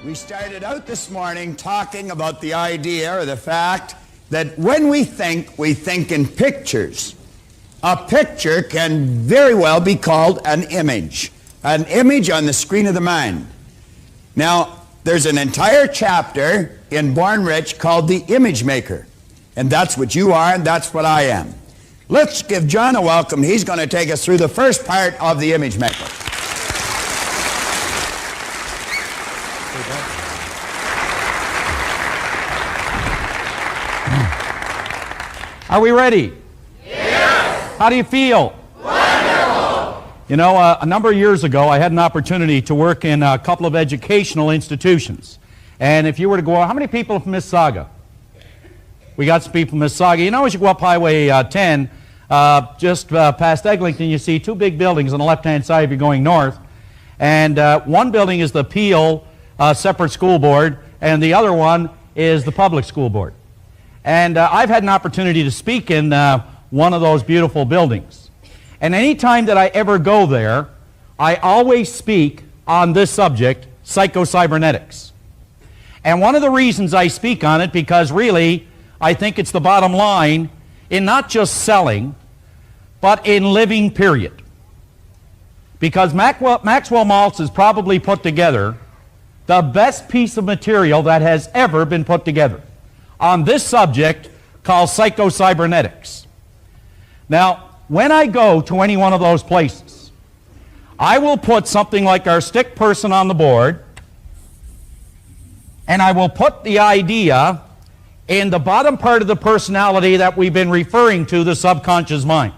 We started out this morning talking about the idea or the fact that when we think in pictures. A picture can very well be called an image on the screen of the mind. Now, there's an entire chapter in Born Rich called The Image Maker, and that's what you are and that's what I am. Let's give John a welcome. He's going to take us through the first part of The Image Maker. Are we ready? Yes! How do you feel? Wonderful! You know, a number of years ago, I had an opportunity to work in a couple of educational institutions. And if you were to go, how many people are from Mississauga? We got some people from Mississauga. You know, as you go up Highway 10, just past Eglinton, you see two big buildings on the left-hand side if you're going north. And one building is the Peel Separate School Board, and the other one is the Public School Board. And I've had an opportunity to speak in one of those beautiful buildings. And any time that I ever go there, I always speak on this subject, psycho-cybernetics. And one of the reasons I speak on it, because really, I think it's the bottom line in not just selling, but in living, period. Because Maxwell Maltz has probably put together the best piece of material that has ever been put together on this subject called psycho-cybernetics. Now, when I go to any one of those places, I will put something like our stick person on the board, and I will put the idea in the bottom part of the personality that we've been referring to, the subconscious mind.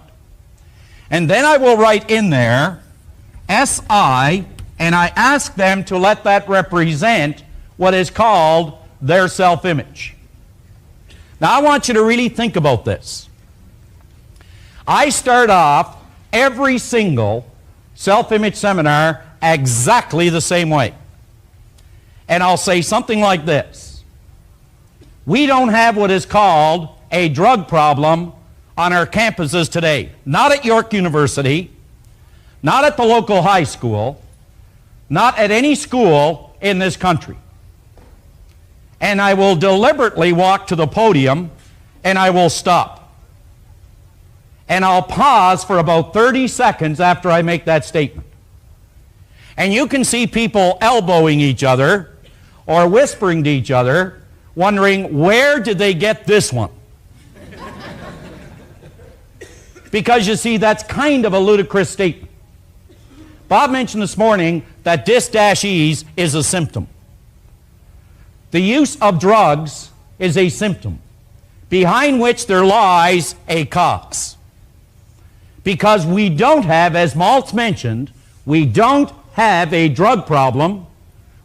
And then I will write in there, SI, and I ask them to let that represent what is called their self-image. Now, I want you to really think about this. I start off every single self-image seminar exactly the same way. And I'll say something like this. We don't have what is called a drug problem on our campuses today. Not at York University, not at the local high school, not at any school in this country. And I will deliberately walk to the podium and I will stop. And I'll pause for about 30 seconds after I make that statement. And you can see people elbowing each other or whispering to each other, wondering, where did they get this one? Because you see, that's kind of a ludicrous statement. Bob mentioned this morning that dis-ease is a symptom. The use of drugs is a symptom, behind which there lies a cause. Because we don't have, as Maltz mentioned, we don't have a drug problem,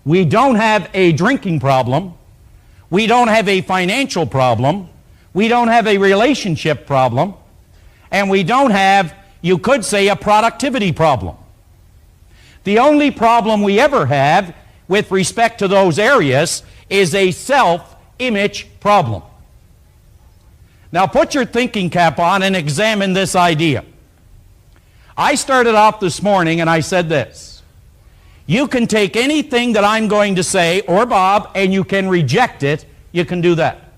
we don't have a drinking problem, we don't have a financial problem, we don't have a relationship problem, and we don't have, you could say, a productivity problem. The only problem we ever have with respect to those areas is a self-image problem. Now put your thinking cap on and examine this idea. I started off this morning and I said this. You can take anything that I'm going to say, or Bob, and you can reject it. You can do that.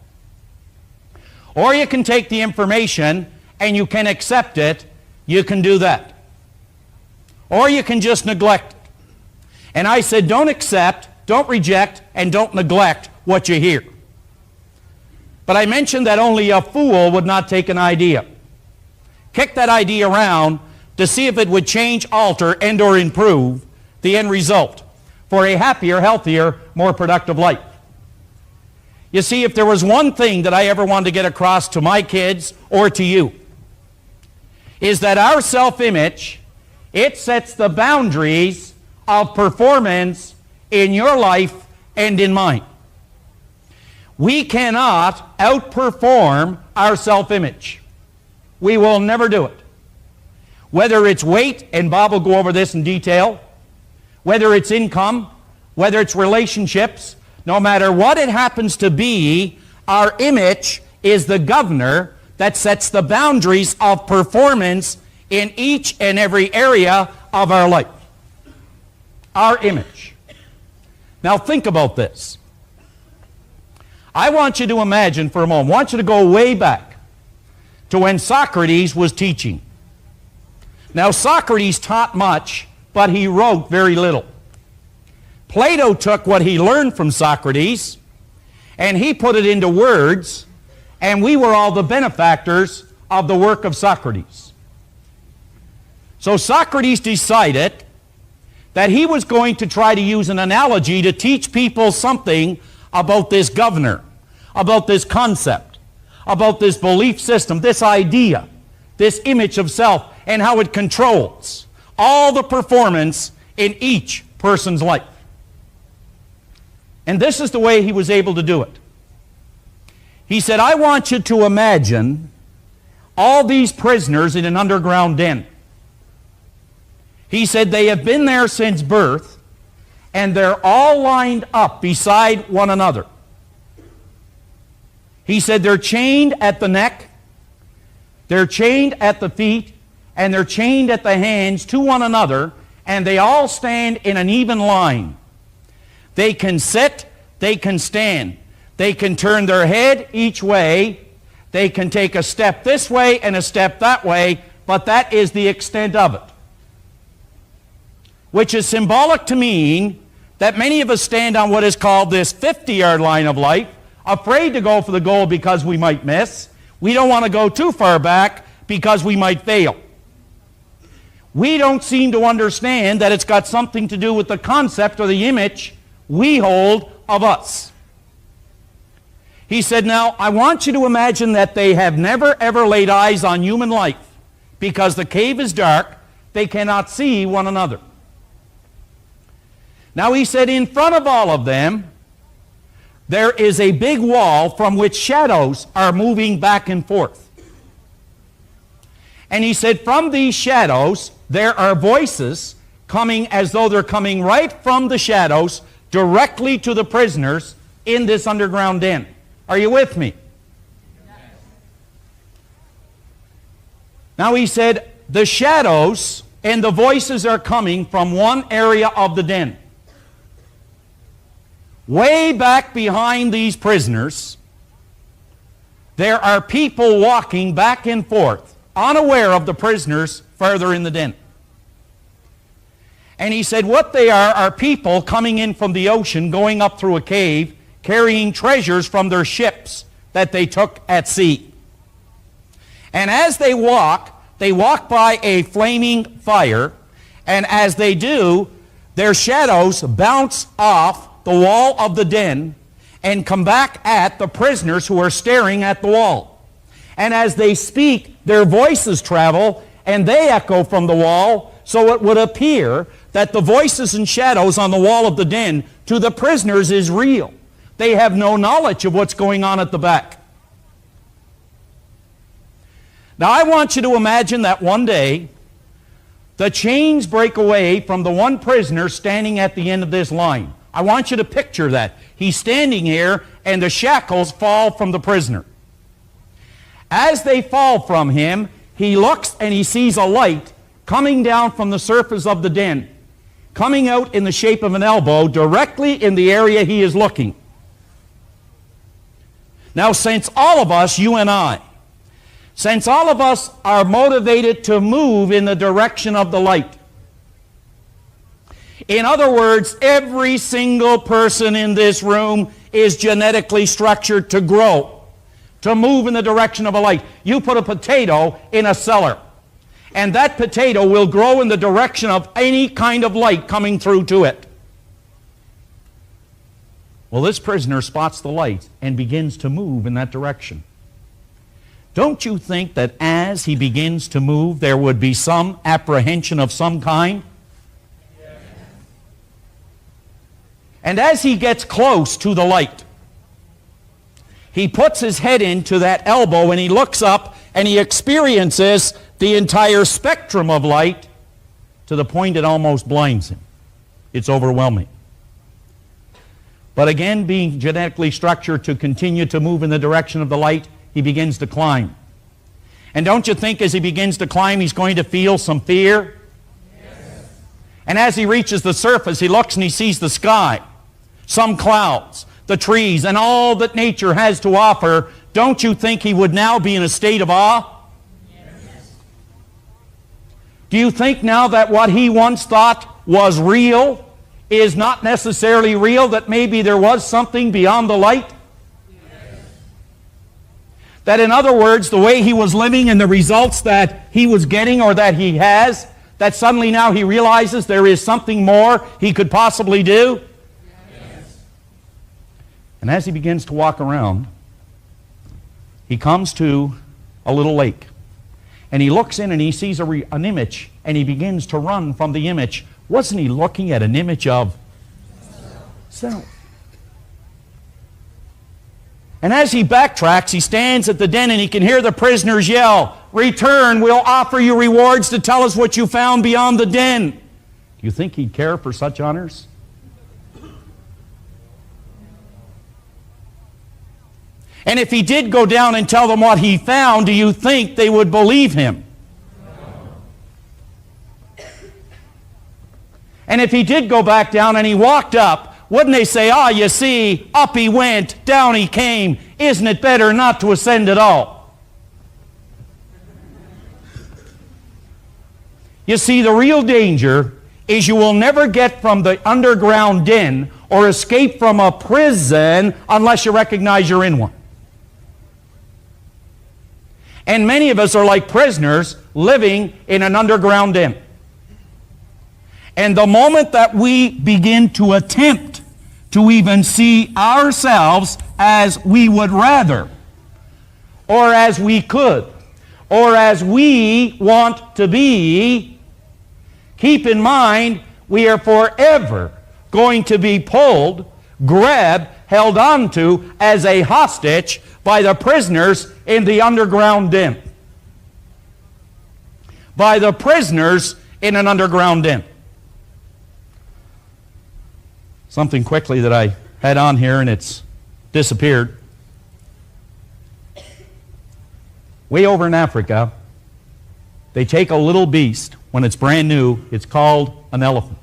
Or you can take the information and you can accept it. You can do that. Or you can just neglect it. And I said, don't accept, don't reject, and don't neglect what you hear. But I mentioned that only a fool would not take an idea. Kick that idea around to see if it would change, alter, and or improve the end result for a happier, healthier, more productive life. You see, if there was one thing that I ever wanted to get across to my kids or to you, is that our self-image, it sets the boundaries of performance in your life and in mine. We cannot outperform our self-image. We will never do it. Whether it's weight, and Bob will go over this in detail, whether it's income, whether it's relationships, no matter what it happens to be, our image is the governor that sets the boundaries of performance in each and every area of our life. Our image. Now think about this. I want you to imagine for a moment, I want you to go way back to when Socrates was teaching. Now Socrates taught much, but he wrote very little. Plato took what he learned from Socrates and he put it into words, and we were all the benefactors of the work of Socrates. So Socrates decided that he was going to try to use an analogy to teach people something about this governor, about this concept, about this belief system, this idea, this image of self, and how it controls all the performance in each person's life. And this is the way he was able to do it. He said, I want you to imagine all these prisoners in an underground den. He said they have been there since birth, and they're all lined up beside one another. He said they're chained at the neck, they're chained at the feet, and they're chained at the hands to one another, and they all stand in an even line. They can sit, they can stand, they can turn their head each way, they can take a step this way and a step that way, but that is the extent of it. Which is symbolic to mean that many of us stand on what is called this 50-yard line of life, afraid to go for the goal because we might miss. We don't want to go too far back because we might fail. We don't seem to understand that it's got something to do with the concept or the image we hold of us. He said, now, I want you to imagine that they have never ever laid eyes on human life because the cave is dark, they cannot see one another. Now, he said, in front of all of them, there is a big wall from which shadows are moving back and forth. And he said, from these shadows, there are voices coming as though they're coming right from the shadows directly to the prisoners in this underground den. Are you with me? Yes. Now he said, the shadows and the voices are coming from one area of the den. Way back behind these prisoners, there are people walking back and forth, unaware of the prisoners further in the den. And he said what they are people coming in from the ocean, going up through a cave, carrying treasures from their ships that they took at sea. And as they walk by a flaming fire, and as they do, their shadows bounce off the wall of the den and come back at the prisoners who are staring at the wall. And as they speak, their voices travel and they echo from the wall, so it would appear that the voices and shadows on the wall of the den to the prisoners is real. They have no knowledge of what's going on at the back. Now I want you to imagine that one day the chains break away from the one prisoner standing at the end of this line. I want you to picture that. He's standing here and the shackles fall from the prisoner. As they fall from him, he looks and he sees a light coming down from the surface of the den, coming out in the shape of an elbow directly in the area he is looking. Now, since all of us, you and I, since all of us are motivated to move in the direction of the light, in other words, every single person in this room is genetically structured to grow, to move in the direction of a light. You put a potato in a cellar, and that potato will grow in the direction of any kind of light coming through to it. Well, this prisoner spots the light and begins to move in that direction. Don't you think that as he begins to move, there would be some apprehension of some kind? Yes. And as he gets close to the light, he puts his head into that elbow and he looks up and he experiences the entire spectrum of light to the point it almost blinds him. It's overwhelming. But again, being genetically structured to continue to move in the direction of the light, he begins to climb. And don't you think as he begins to climb, he's going to feel some fear? Yes. And as he reaches the surface, he looks and he sees the sky. some clouds, the trees, and all that nature has to offer, don't you think he would now be in a state of awe? Yes. Do you think now that what he once thought was real is not necessarily real, that maybe there was something beyond the light? Yes. That in other words, the way he was living and the results that he was getting or that he has, that suddenly now he realizes there is something more he could possibly do? Yes. And as he begins to walk around, he comes to a little lake. And he looks in and he sees an image, and he begins to run from the image. Wasn't he looking at an image of self? And as he backtracks, he stands at the den and he can hear the prisoners yell, "Return, we'll offer you rewards to tell us what you found beyond the den." Do you think he'd care for such honors? And if he did go down and tell them what he found, do you think they would believe him? And if he did go back down and he walked up, wouldn't they say, "Ah, you see, up he went, down he came. Isn't it better not to ascend at all?" You see, the real danger is you will never get from the underground den or escape from a prison unless you recognize you're in one. And many of us are like prisoners living in an underground den. And the moment that we begin to attempt to even see ourselves as we would rather, or as we could, or as we want to be, keep in mind we are forever going to be pulled, grabbed, held onto as a hostage by the prisoners in the underground den. By the prisoners in an underground den. Something quickly that I had on here and it's disappeared. Way over in Africa, they take a little beast when it's brand new. It's called an elephant.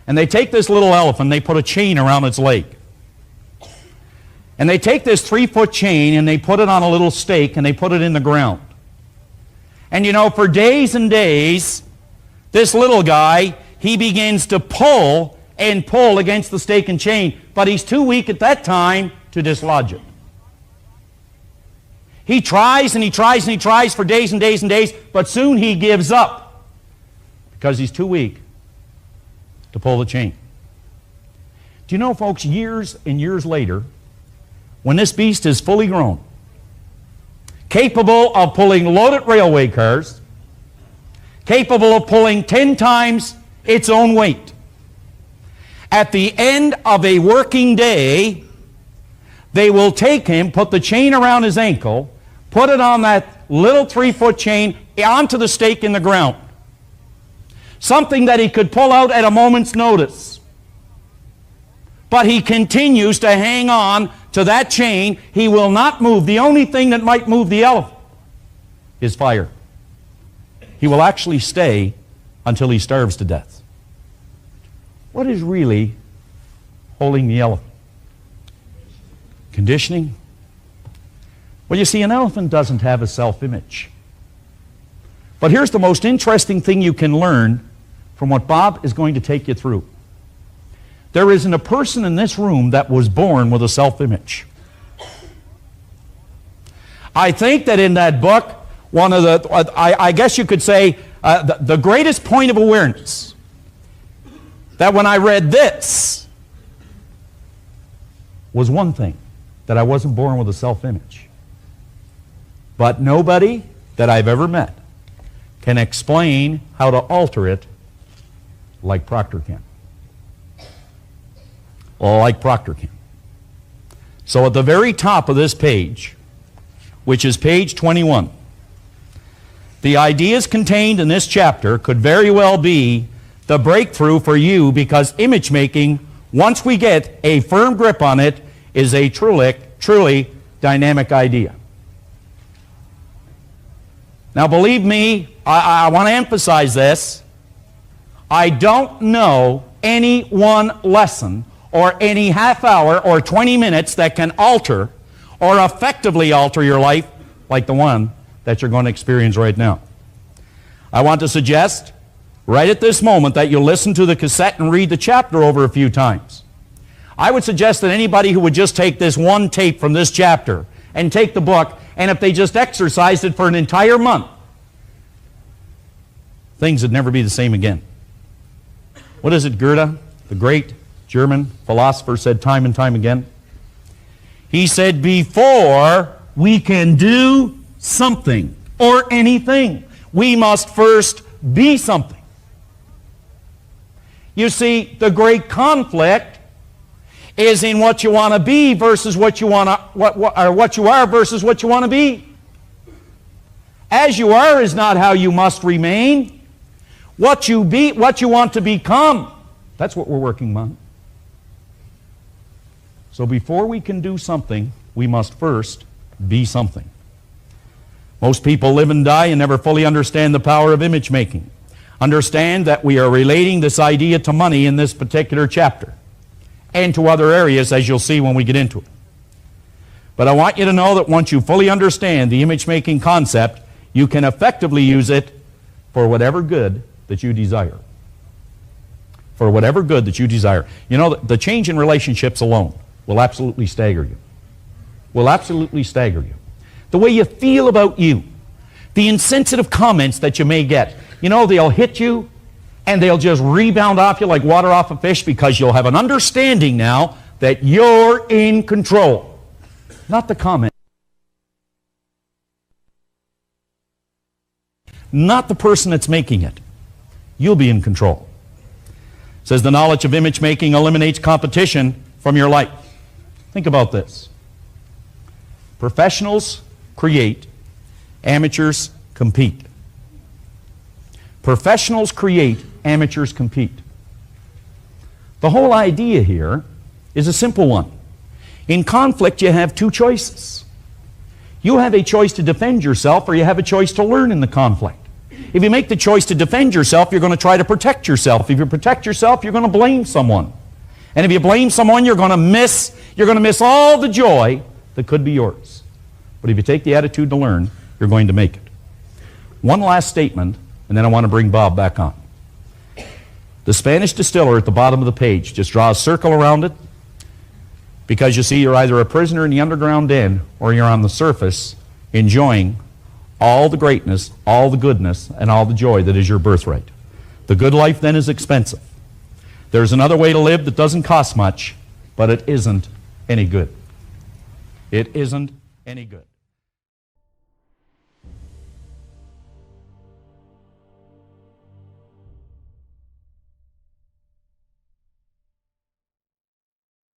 And they take this little elephant, they put a chain around its leg. And they take this 3-foot chain and they put it on a little stake and they put it in the ground. And you know, for days and days, this little guy, he begins to pull and pull against the stake and chain, but he's too weak at that time to dislodge it. He tries and he tries and he tries for days and days and days, but soon he gives up because he's too weak to pull the chain. Do you know, folks, years and years later, when this beast is fully grown, capable of pulling loaded railway cars, capable of pulling 10 times its own weight, at the end of a working day, they will take him, put the chain around his ankle, put it on that little 3-foot chain onto the stake in the ground. Something that he could pull out at a moment's notice. But he continues to hang on to that chain. He will not move. The only thing that might move the elephant is fire. He will actually stay until he starves to death. What is really holding the elephant? Conditioning? Well, you see, an elephant doesn't have a self-image. But here's the most interesting thing you can learn from what Bob is going to take you through. There isn't a person in this room that was born with a self-image. I think that in that book, one of the, I guess you could say, the greatest point of awareness, that when I read this, was one thing, that I wasn't born with a self-image. But nobody that I've ever met can explain how to alter it like Proctor can. Like Proctor can. So at the very top of this page, which is page 21, the ideas contained in this chapter could very well be the breakthrough for you, because image making, once we get a firm grip on it, is a truly dynamic idea. Now believe me, I want to emphasize this. I don't know any one lesson or any half hour or 20 minutes that can alter or effectively alter your life like the one that you're going to experience right now. I want to suggest right at this moment that you listen to the cassette and read the chapter over a few times. I would suggest that anybody who would just take this one tape from this chapter and take the book, and if they just exercised it for an entire month, things would never be the same again. What is it Goethe, the great German philosopher, said time and time again? He said, before we can do something or anything, we must first be something. You see, the great conflict is in what you want to be versus what you want to, what you are versus what you want to be. As you are is not how you must remain. What you want to become, that's what we're working on. So before we can do something, we must first be something. Most people live and die and never fully understand the power of image making. Understand that we are relating this idea to money in this particular chapter and to other areas, as you'll see when we get into it. But I want you to know that once you fully understand the image making concept, you can effectively use it for whatever good that you desire. For whatever good that you desire. You know, the change in relationships alone will absolutely stagger you. Will absolutely stagger you. The way you feel about you, the insensitive comments that you may get, you know, they'll hit you and they'll just rebound off you like water off a fish, because you'll have an understanding now that you're in control. Not the comment. Not the person that's making it. You'll be in control. It says the knowledge of image making eliminates competition from your life. Think about this. Professionals create, amateurs compete. Professionals create, amateurs compete. The whole idea here is a simple one. In conflict, you have two choices. You have a choice to defend yourself, or you have a choice to learn in the conflict. If you make the choice to defend yourself, you're going to try to protect yourself. If you protect yourself, you're going to blame someone. And if you blame someone, you're going to miss all the joy that could be yours. But if you take the attitude to learn, you're going to make it. One last statement, and then I want to bring Bob back on. The Spanish distiller at the bottom of the page, just draw a circle around it, because you see, you're either a prisoner in the underground den or you're on the surface enjoying all the greatness, all the goodness, and all the joy that is your birthright. The good life then is expensive. There's another way to live that doesn't cost much, but it isn't any good. It isn't any good.